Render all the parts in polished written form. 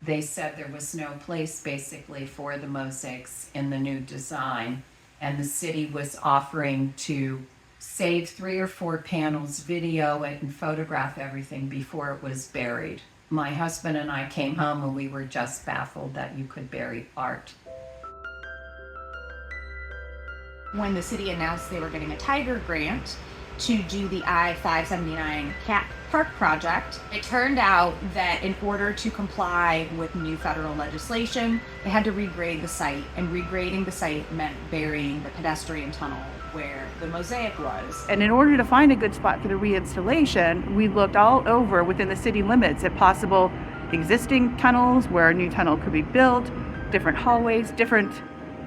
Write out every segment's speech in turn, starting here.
They said there was no place basically for the mosaics in the new design, and the city was offering to save 3 or 4 panels, video it, and photograph everything before it was buried. My husband and I came home and we were just baffled that you could bury art. When the city announced they were getting a Tiger grant to do the I-579 Cat Park project, it turned out that in order to comply with new federal legislation, they had to regrade the site, and regrading the site meant burying the pedestrian tunnel where the mosaic was. And in order to find a good spot for the reinstallation, we looked all over within the city limits at possible existing tunnels where a new tunnel could be built, different hallways, different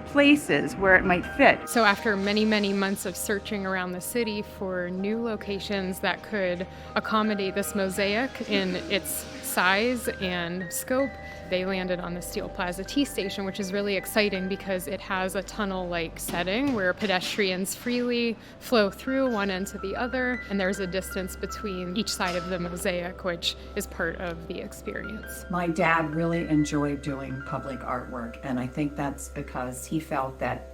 places where it might fit. So after many, many months of searching around the city for new locations that could accommodate this mosaic in its size and scope, they landed on the Steel Plaza T station, which is really exciting because it has a tunnel-like setting where pedestrians freely flow through one end to the other, and there's a distance between each side of the mosaic, which is part of the experience. My dad really enjoyed doing public artwork, and I think that's because he felt that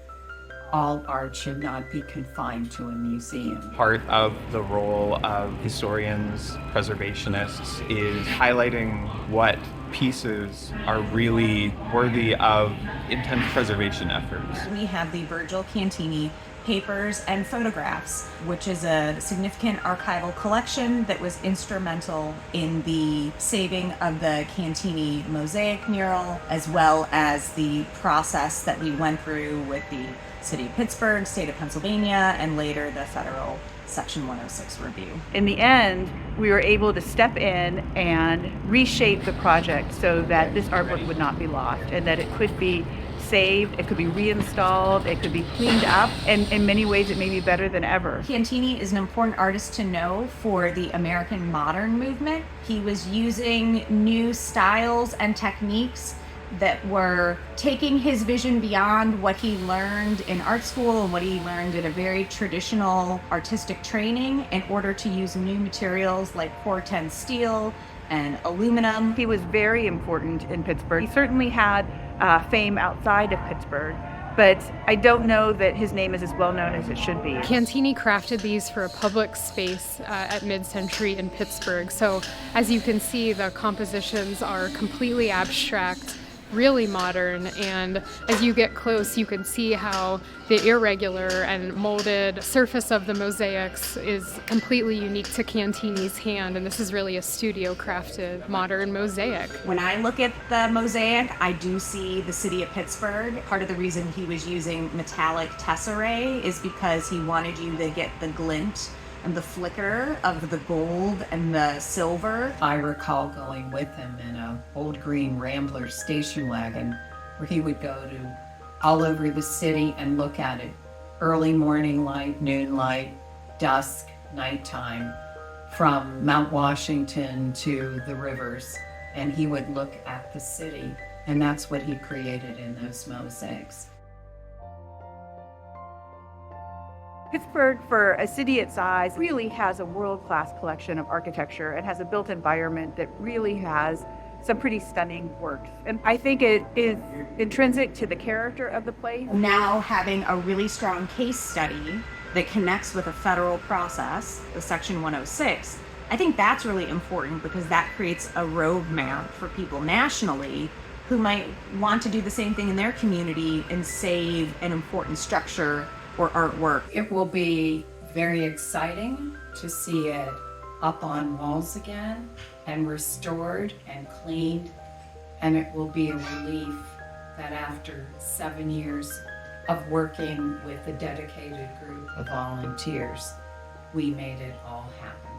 all art should not be confined to a museum. Part of the role of historians, preservationists, is highlighting what pieces are really worthy of intense preservation efforts. We have the Virgil Cantini papers and photographs, which is a significant archival collection that was instrumental in the saving of the Cantini mosaic mural, as well as the process that we went through with the City of Pittsburgh, State of Pennsylvania, and later the federal Section 106 review. In the end, we were able to step in and reshape the project so that this artwork would not be lost and that it could be saved, it could be reinstalled, it could be cleaned up, and in many ways it may be better than ever. Cantini is an important artist to know for the American modern movement. He was using new styles and techniques that were taking his vision beyond what he learned in art school and what he learned in a very traditional artistic training in order to use new materials like 410 steel and aluminum. He was very important in Pittsburgh. He certainly had fame outside of Pittsburgh, but I don't know that his name is as well known as it should be. Cantini crafted these for a public space at mid-century in Pittsburgh. So as you can see, the compositions are completely abstract, really modern, and as you get close you can see how the irregular and molded surface of the mosaics is completely unique to Cantini's hand, and this is really a studio crafted modern mosaic. When I look at the mosaic, I do see the city of Pittsburgh. Part of the reason he was using metallic tesserae is because he wanted you to get the glint and the flicker of the gold and the silver. I recall going with him in an old green Rambler station wagon where he would go to all over the city and look at it. Early morning light, noon light, dusk, nighttime, from Mount Washington to the rivers. And he would look at the city, and that's what he created in those mosaics. Pittsburgh, for a city its size, really has a world-class collection of architecture and has a built environment that really has some pretty stunning works. And I think it is intrinsic to the character of the place. Now having a really strong case study that connects with a federal process, the Section 106, I think that's really important because that creates a roadmap for people nationally who might want to do the same thing in their community and save an important structure or artwork. It will be very exciting to see it up on walls again and restored and cleaned, and it will be a relief that after 7 years of working with a dedicated group of volunteers, we made it all happen.